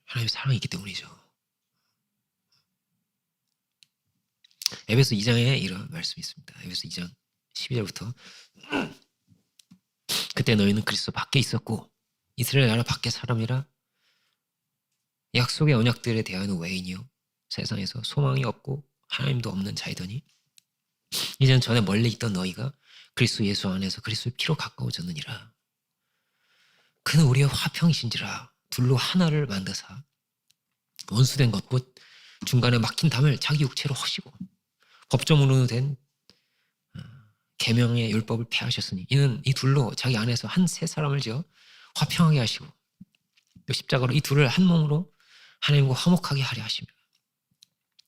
하나님의 사랑이 있기 때문이죠. 에베소 2장에 이런 말씀이 있습니다. 에베소 2장 12절부터. 그때 너희는 그리스도 밖에 있었고 이스라엘 나라 밖의 사람이라 약속의 언약들에 대하여는 외인이요 세상에서 소망이 없고 하나님도 없는 자이더니 이제는 전에 멀리 있던 너희가 그리스도 예수 안에서 그리스도의 피로 가까워졌느니라. 그는 우리의 화평이신지라 둘로 하나를 만드사 원수된 것 곧 중간에 막힌 담을 자기 육체로 허시고 법정으로 된 계명의 율법을 폐하셨으니 이는 이 둘로 자기 안에서 한 세 사람을 지어 화평하게 하시고 또 십자가로 이 둘을 한 몸으로 하나님과 화목하게 하려 하십니다.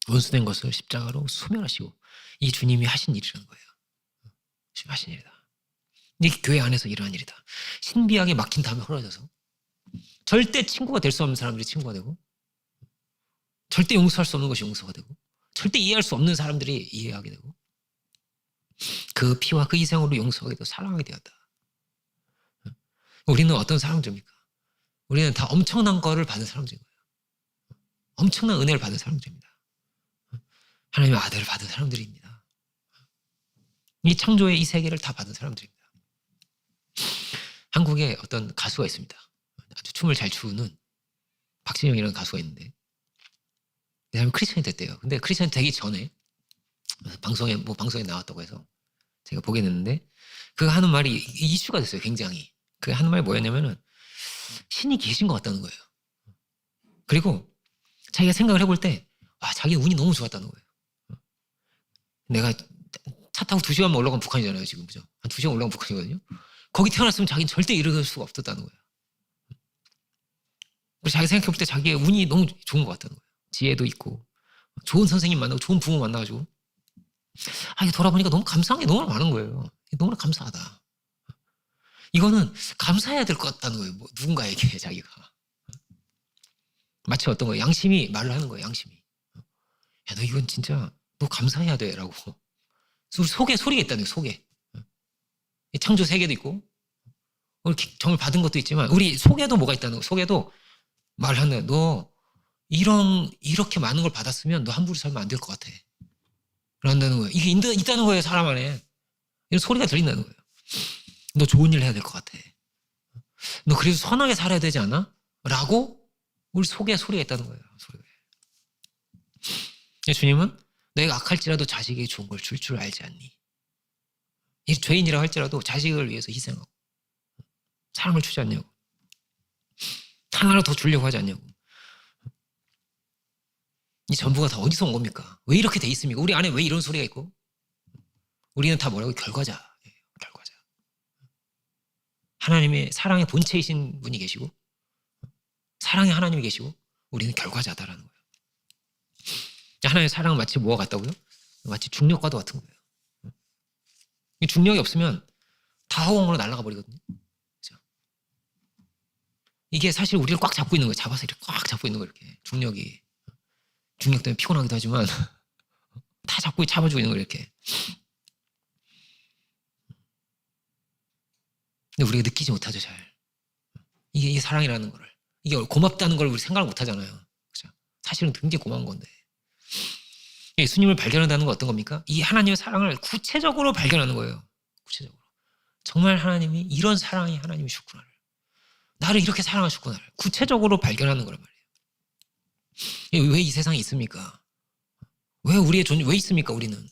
원수된 것을 십자가로 소멸하시고, 이 주님이 하신 일이라는 거예요. 주님 하신 일이다. 이게 교회 안에서 일어난 일이다. 신비하게 막힌 다음에 흐려져서 절대 친구가 될 수 없는 사람들이 친구가 되고, 절대 용서할 수 없는 것이 용서가 되고, 절대 이해할 수 없는 사람들이 이해하게 되고, 그 피와 그 희생으로 용서하게 되고 사랑하게 되었다. 우리는 어떤 사람들입니까? 우리는 다 엄청난 거를 받은 사람들인 거예요. 엄청난 은혜를 받은 사람들입니다. 하나님의 아들을 받은 사람들입니다. 이 창조의 이 세계를 다 받은 사람들입니다. 한국에 어떤 가수가 있습니다. 아주 춤을 잘 추는 박진영이라는 가수가 있는데, 이 사람이 크리스천이 됐대요. 근데 크리스천이 되기 전에 방송에 나왔다고 해서 제가 보게 됐는데, 그가 하는 말이 이슈가 됐어요. 굉장히. 그가 하는 말이 뭐였냐면은 신이 계신 것 같다는 거예요. 그리고 자기가 생각을 해볼 때 자기 운이 너무 좋았다는 거예요. 내가 차 타고 2시간만 올라가면 북한이잖아요. 지금 그죠? 한 2시간 올라가면 북한이거든요. 거기 태어났으면 자기는 절대 이룰 수가 없었다는 거예요. 그래서 자기 생각해볼 때 자기의 운이 너무 좋은 것 같다는 거예요. 지혜도 있고 좋은 선생님 만나고 좋은 부모 만나가지고, 이게 돌아보니까 너무 감사한 게 너무 많은 거예요. 너무나 감사하다. 이거는 감사해야 될 것 같다는 거예요. 뭐 누군가에게 자기가. 마치 어떤 거예요. 양심이 말을 하는 거예요. 양심이. 야, 너 이건 진짜 너 감사해야 돼 라고. 속에 소리가 있다는 거예요. 속에. 창조 세계도 있고 우리 정을 받은 것도 있지만 우리 속에도 뭐가 있다는 거예요. 속에도 말하는, 너 이렇게 많은 걸 받았으면 너 함부로 살면 안 될 것 같아. 그런다는 거예요. 이게 있다는 거예요. 사람 안에. 이런 소리가 들린다는 거예요. 너 좋은 일 해야 될 것 같아. 너 그래도 선하게 살아야 되지 않아? 라고 우리 속에 소리가 있다는 거예요. 소리가. 주님은 내가 악할지라도 자식에게 좋은 걸 줄 알지 않니? 이 죄인이라 할지라도 자식을 위해서 희생하고 사랑을 주지 않냐고. 하나라도 더 주려고 하지 않냐고. 이 전부가 다 어디서 온 겁니까? 왜 이렇게 돼 있습니까? 우리 안에 왜 이런 소리가 있고? 우리는 다 뭐라고? 결과자예요. 결과자. 하나님의 사랑의 본체이신 분이 계시고 사랑의 하나님이 계시고 우리는 결과자다라는 거예요. 하나님의 사랑은 마치 뭐와 같다고요? 마치 중력과도 같은 거예요. 이 중력이 없으면 다 허공으로 날아가 버리거든요. 그렇죠? 이게 사실 우리를 꽉 잡고 있는 거예요. 잡아서 이렇게 꽉 잡고 있는 거예요. 이렇게 중력 때문에 피곤하기도 하지만 다 잡아주고 있는 거예요. 이렇게. 근데 우리가 느끼지 못하죠. 잘. 이게 사랑이라는 거를. 이게 고맙다는 걸 우리 생각을 못 하잖아요. 그렇죠? 사실은 굉장히 고마운 건데. 예수님을 발견한다는 건 어떤 겁니까? 이 하나님의 사랑을 구체적으로 발견하는 거예요. 구체적으로. 정말 하나님이 이런 사랑이 하나님이셨구나를. 나를 이렇게 사랑하셨구나를 구체적으로 발견하는 거란 말이에요. 왜 이 세상에 있습니까? 왜 우리의 존재, 왜 있습니까? 우리는.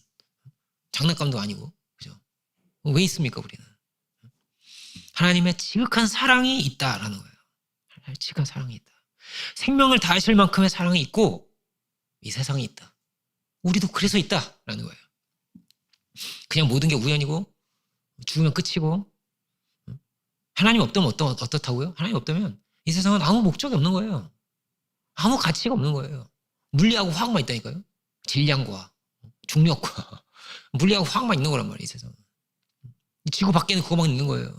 장난감도 아니고. 그죠? 왜 있습니까? 우리는. 하나님의 지극한 사랑이 있다라는 거예요. 하나님의 지극한 사랑이 있다. 생명을 다하실 만큼의 사랑이 있고 이 세상에 있다. 우리도 그래서 있다라는 거예요. 그냥 모든 게 우연이고 죽으면 끝이고 하나님 없다면 어떻다고요? 하나님 없다면 이 세상은 아무 목적이 없는 거예요. 아무 가치가 없는 거예요. 물리하고 화학만 있다니까요. 질량과 중력과 물리하고 화학만 있는 거란 말이에요. 이 세상은. 지구 밖에는 그거만 있는 거예요.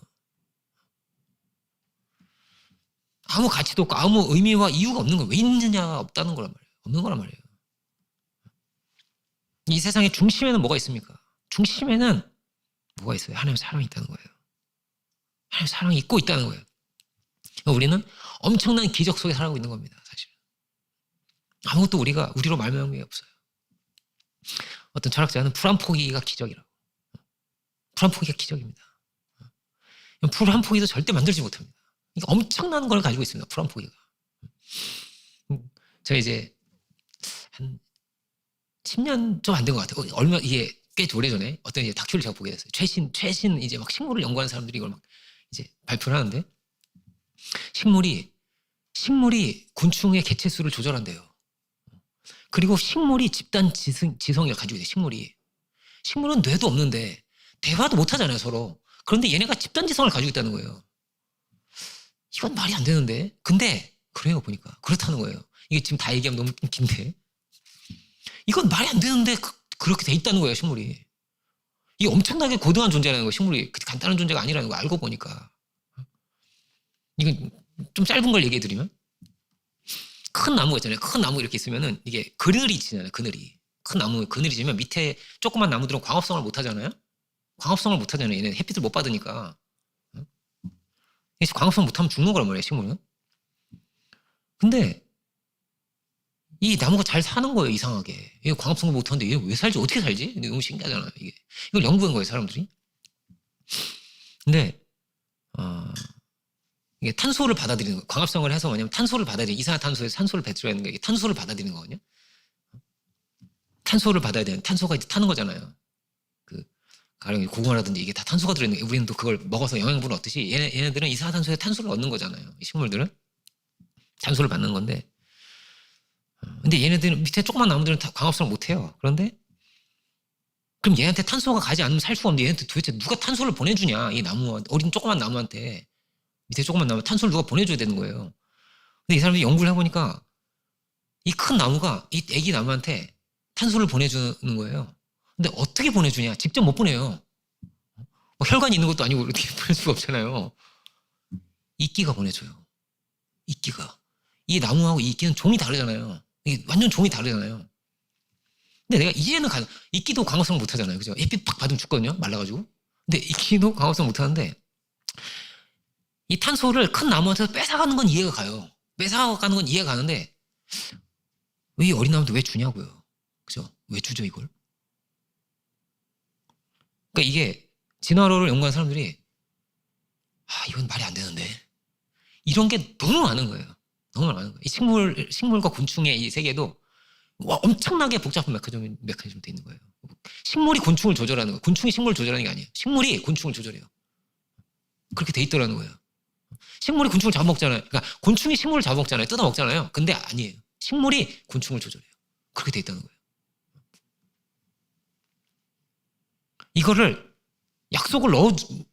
아무 가치도 없고 아무 의미와 이유가 없는 거예요. 왜 있느냐 없다는 거란 말이에요. 없는 거란 말이에요. 이 세상의 중심에는 뭐가 있습니까? 중심에는 뭐가 있어요? 하나님의 사랑이 있다는 거예요. 하나님의 사랑이 있고 있다는 거예요. 우리는 엄청난 기적 속에 살아가고 있는 겁니다. 사실. 아무것도 우리로 말미암은 게 없어요. 어떤 철학자는 풀 한 포기가 기적이라고. 풀 한 포기가 기적입니다. 풀 한 포기도 절대 만들지 못합니다. 이게 엄청난 걸 가지고 있습니다. 풀 한 포기가. 제가 이제 한 10년 좀 안 된 것 같아요. 이게 꽤 오래전에 어떤 이제 다큐를 제가 보게 됐어요. 최신 이제 막 식물을 연구하는 사람들이 이걸 막 이제 발표를 하는데 식물이 곤충의 개체수를 조절한대요. 그리고 식물이 집단 지성을 가지고 있어요. 식물은 뇌도 없는데 대화도 못 하잖아요, 서로. 그런데 얘네가 집단 지성을 가지고 있다는 거예요. 이건 말이 안 되는데. 근데 그래요, 보니까. 그렇다는 거예요. 이게 지금 다 얘기하면 너무 긴데 이건 말이 안 되는데 그렇게 돼 있다는 거예요, 식물이. 이게 엄청나게 고등한 존재라는 거예요, 식물이. 간단한 존재가 아니라는 거 알고 보니까. 이건 좀 짧은 걸 얘기해 드리면, 큰 나무가 있잖아요. 큰 나무 이렇게 있으면은 이게 그늘이 지잖아요, 그늘이. 큰 나무 그늘이 지면 밑에 조그만 나무들은 광합성을 못 하잖아요. 광합성을 못 하잖아요. 얘는 햇빛을 못 받으니까. 광합성 못 하면 죽는 거란 말이에요, 식물은. 근데 이 나무가 잘 사는 거예요, 이상하게. 얘 광합성을 못 하는데 얘 왜 살지? 어떻게 살지? 너무 신기하잖아요, 이게. 이걸 연구한 거예요, 사람들이. 근데 이게 탄소를 받아들이는 거. 광합성을 해서 뭐냐면 탄소를 받아들이는, 이산화탄소에서 탄소를 배출하는 게 이게 탄소를 받아들이는 거거든요. 탄소를 받아야 되는, 탄소가 이제 타는 거잖아요. 가령 고구마라든지 이게 다 탄소가 들어있는 게, 우리는 또 그걸 먹어서 영양분을 얻듯이 얘네들은 이산화탄소에 탄소를 얻는 거잖아요. 이 식물들은 탄소를 받는 건데, 근데 얘네들은 밑에 조그만 나무들은 다 광합성을 못 해요. 그런데 그럼 얘한테 탄소가 가지 않으면 살 수가 없는데 얘한테 도대체 누가 탄소를 보내주냐? 이 나무, 어린 조그만 나무한테, 밑에 조그만 나무 탄소를 누가 보내줘야 되는 거예요. 근데 이 사람들이 연구를 해보니까 이 큰 나무가 이 애기 나무한테 탄소를 보내주는 거예요. 근데 어떻게 보내주냐? 직접 못 보내요. 뭐 혈관이 있는 것도 아니고 어떻게 보낼 수가 없잖아요. 이끼가 보내줘요. 이끼가. 이 나무하고 이 이끼는 종이 다르잖아요. 이게 완전 종이 다르잖아요. 근데 내가 이제는 이끼도 광합성 못 하잖아요. 그죠? 햇빛 팍 받으면 죽거든요. 말라가지고. 근데 이끼도 광합성 못 하는데 이 탄소를 큰 나무한테서 뺏어가는 건 이해가 가요. 뺏어가는 건 이해가 가는데 왜 이 어린 나무한테 왜 주냐고요. 그죠? 왜 주죠, 이걸? 그러니까 이게 진화론을 연구한 사람들이 이건 말이 안 되는데 이런 게 너무 많은 거예요. 너무 많은 거예요. 이 식물과 곤충의 이 세계도 엄청나게 복잡한 메커니즘 돼 있는 거예요. 식물이 곤충을 조절하는 거, 곤충이 식물을 조절하는 게 아니에요. 식물이 곤충을 조절해요. 그렇게 돼 있더라는 거예요. 식물이 곤충을 잡아먹잖아요. 그러니까 곤충이 식물을 잡아먹잖아요. 뜯어먹잖아요. 근데 아니에요. 식물이 곤충을 조절해요. 그렇게 돼 있다는 거예요. 이거를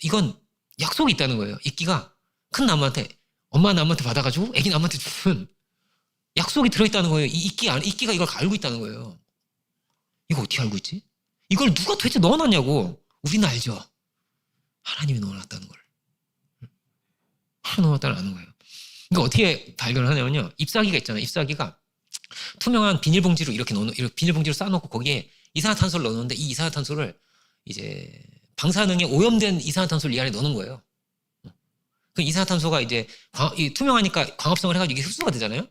이건 약속이 있다는 거예요. 이끼가 큰 나무한테, 엄마 나무한테 받아가지고 애기 나무한테 주는 약속이 들어있다는 거예요. 이끼가 이걸 알고 있다는 거예요. 이거 어떻게 알고 있지? 이걸 누가 도대체 넣어놨냐고. 우리는 알죠. 하나님이 넣어놨다는 걸. 하나님 넣어놨다는 아는 거예요. 이거 어떻게 발견을 하냐면요. 잎사귀가 있잖아요. 잎사귀가 투명한 비닐봉지로 이렇게 비닐봉지로 싸놓고 거기에 이산화탄소를 넣었는데 이 이산화탄소를 이제 방사능에 오염된 이산화탄소를 이 안에 넣는 거예요. 그 이산화탄소가 이제 투명하니까 광합성을 해가지고 이게 흡수가 되잖아요.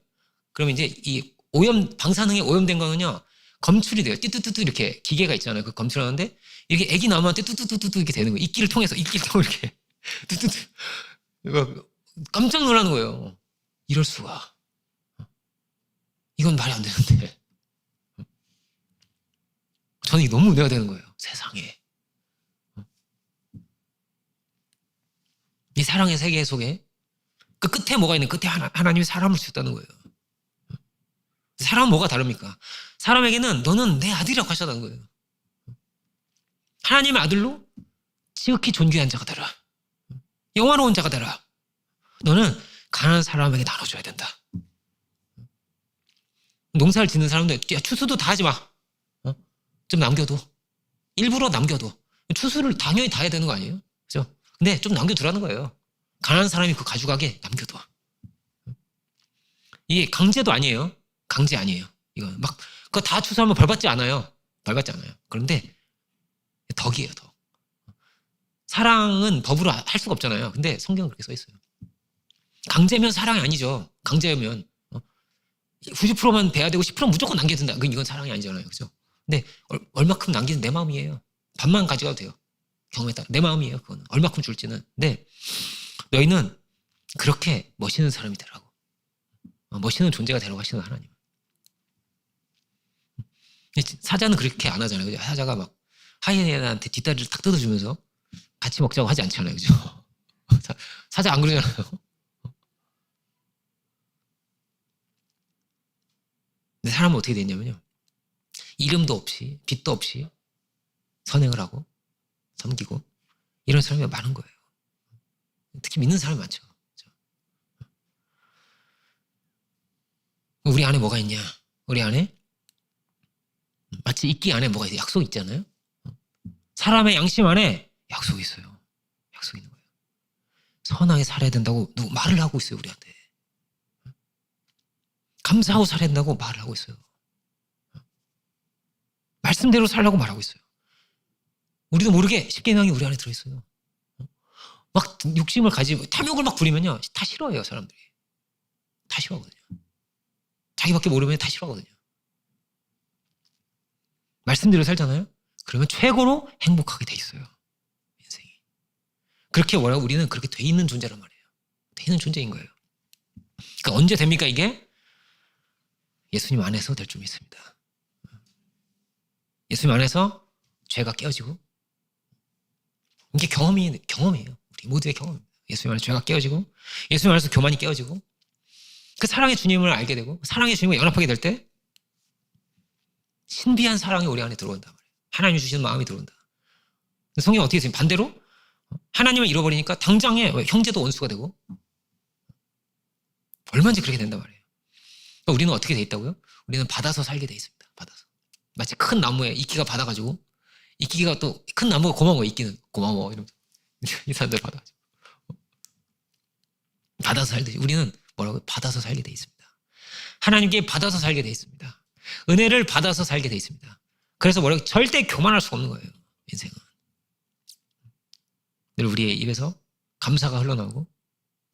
그러면 이제 이 방사능에 오염된 거는요, 검출이 돼요. 띠뚜뚜뚜 이렇게 기계가 있잖아요. 그 검출하는데 이렇게 애기 나무한테 뚜뚜뚜뚜 이렇게 되는 거예요. 이끼를 통해서 이렇게 뚜뚜뚜. 이거 깜짝 놀라는 거예요. 이럴 수가. 이건 말이 안 되는데. 저는 이게 너무 은혜가 되는 거예요. 세상에. 이 사랑의 세계 속에 그 끝에 뭐가 있는, 끝에 하나님이 사람을 주셨다는 거예요. 사람은 뭐가 다릅니까? 사람에게는 너는 내 아들이라고 하셨다는 거예요. 하나님의 아들로 지극히 존귀한 자가 되라. 영화로운 자가 되라. 너는 가난한 사람에게 나눠줘야 된다. 농사를 짓는 사람들, 추수도 다 하지 마. 좀 남겨둬. 일부러 남겨둬. 추수를 당연히 다 해야 되는 거 아니에요? 그죠? 근데 좀 남겨두라는 거예요. 가난한 사람이 그거 가져가게 남겨둬. 이게 강제도 아니에요. 강제 아니에요. 이건 막 그거 다 추수하면 벌 받지 않아요. 벌 받지 않아요. 그런데 덕이에요, 덕. 사랑은 법으로 할 수가 없잖아요. 근데 성경은 그렇게 써 있어요. 강제면 사랑이 아니죠. 강제면 90%만 배야 되고 10% 무조건 남겨야 된다. 이건 사랑이 아니잖아요. 그죠? 근데 얼마큼 남기는 내 마음이에요. 반만 가져가도 돼요. 경험에 따라 내 마음이에요. 그거는 얼마큼 줄지는. 근데 너희는 그렇게 멋있는 사람이 되라고, 멋있는 존재가 되라고 하시는 하나님. 사자는 그렇게 안 하잖아요. 그죠? 사자가 막 하이에나한테 뒷다리를 탁 뜯어주면서 같이 먹자고 하지 않잖아요. 그죠? 사자 안 그러잖아요. 근데 사람은 어떻게 됐냐면요, 이름도 없이 빛도 없이 선행을 하고 섬기고 이런 사람이 많은 거예요. 특히 믿는 사람이 많죠. 우리 안에 뭐가 있냐? 우리 안에 마치 이끼 안에 뭐가 있어요? 약속이 있잖아요. 사람의 양심 안에 약속이 있어요. 약속이 있는 거예요. 선하게 살아야 된다고 누구 말을 하고 있어요, 우리한테. 감사하고 살아야 된다고 말을 하고 있어요. 말씀대로 살라고 말하고 있어요. 우리도 모르게 십계명이 우리 안에 들어있어요. 막 욕심을 가지고 탐욕을 막 부리면요, 다 싫어해요, 사람들이. 다 싫어하거든요. 자기밖에 모르면 다 싫어하거든요. 말씀대로 살잖아요. 그러면 최고로 행복하게 돼 있어요, 인생이. 그렇게 뭐라고 우리는 그렇게 돼 있는 존재란 말이에요. 돼 있는 존재인 거예요. 그러니까 언제 됩니까 이게? 예수님 안에서 될 줄 믿습니다. 예수님 안에서 죄가 깨어지고, 이게 경험이에요. 우리 모두의 경험입니다. 예수님 안에서 죄가 깨어지고, 예수님 안에서 교만이 깨어지고, 그 사랑의 주님을 알게 되고, 사랑의 주님과 연합하게 될 때 신비한 사랑이 우리 안에 들어온단 말이에요. 하나님이 주시는 마음이 들어온다. 성경은 어떻게 되면 반대로 하나님을 잃어버리니까 당장에 형제도 원수가 되고, 얼마든지 그렇게 된단 말이에요. 그러니까 우리는 어떻게 돼 있다고요? 우리는 받아서 살게 돼 있습니다. 받아서. 마치 큰 나무에 이끼가 받아가지고, 이끼가 또 큰 나무가 고마워, 이끼는 고마워 이러면서 이 사람들 받아가지고 받아서 살듯이 우리는 뭐라고 받아서 살게 돼 있습니다. 하나님께 받아서 살게 돼 있습니다. 은혜를 받아서 살게 돼 있습니다. 그래서 뭐라고 절대 교만할 수가 없는 거예요, 인생은. 늘 우리의 입에서 감사가 흘러나오고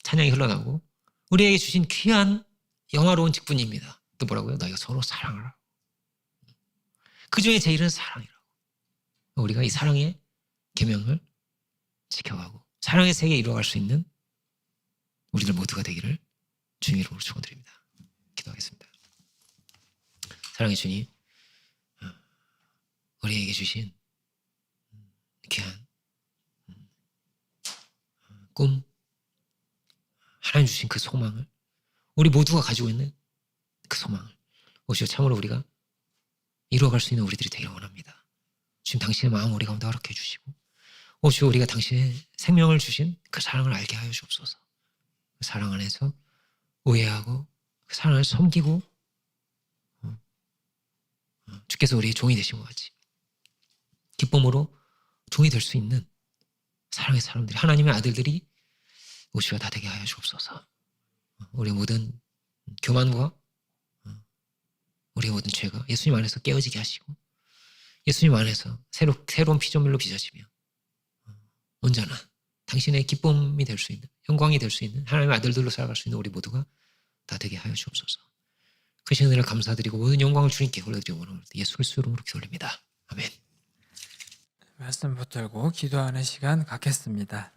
찬양이 흘러나오고, 우리에게 주신 귀한 영화로운 직분입니다. 또 뭐라고요? 너희가 서로 사랑하라. 그 중에 제일은 사랑이라고. 우리가 이 사랑의 계명을 지켜가고 사랑의 세계에 이루어갈 수 있는 우리들 모두가 되기를 주님 이름으로 축원드립니다. 기도하겠습니다. 사랑의 주님, 우리에게 주신 귀한 꿈, 하나님 주신 그 소망을, 우리 모두가 가지고 있는 그 소망을 오시오 참으로 우리가 이루어갈 수 있는 우리들이 되기를 원합니다. 주님, 당신의 마음 우리 가운데 허락해 주시고, 오시오 우리가 당신의 생명을 주신 그 사랑을 알게 하여 주옵소서. 그 사랑 안에서 우애하고 그 사랑 안에서 섬기고, 주께서 우리의 종이 되신 것 같이 기쁨으로 종이 될 수 있는 사랑의 사람들이, 하나님의 아들들이 오시오 다 되게 하여 주옵소서. 우리 모든 교만과 우리의 모든 죄가 예수님 안에서 깨어지게 하시고, 예수님 안에서 새로운 피조물로 빚어지며 언제나 당신의 기쁨이 될 수 있는, 영광이 될 수 있는 하나님의 아들들로 살아갈 수 있는 우리 모두가 다 되게 하여 주옵소서. 크신 은혜를 감사드리고 모든 영광을 주님께 올려드리고 원합니다. 예수 그리스도 이름으로 기도드립니다. 아멘. 말씀 붙들고 기도하는 시간 갖겠습니다.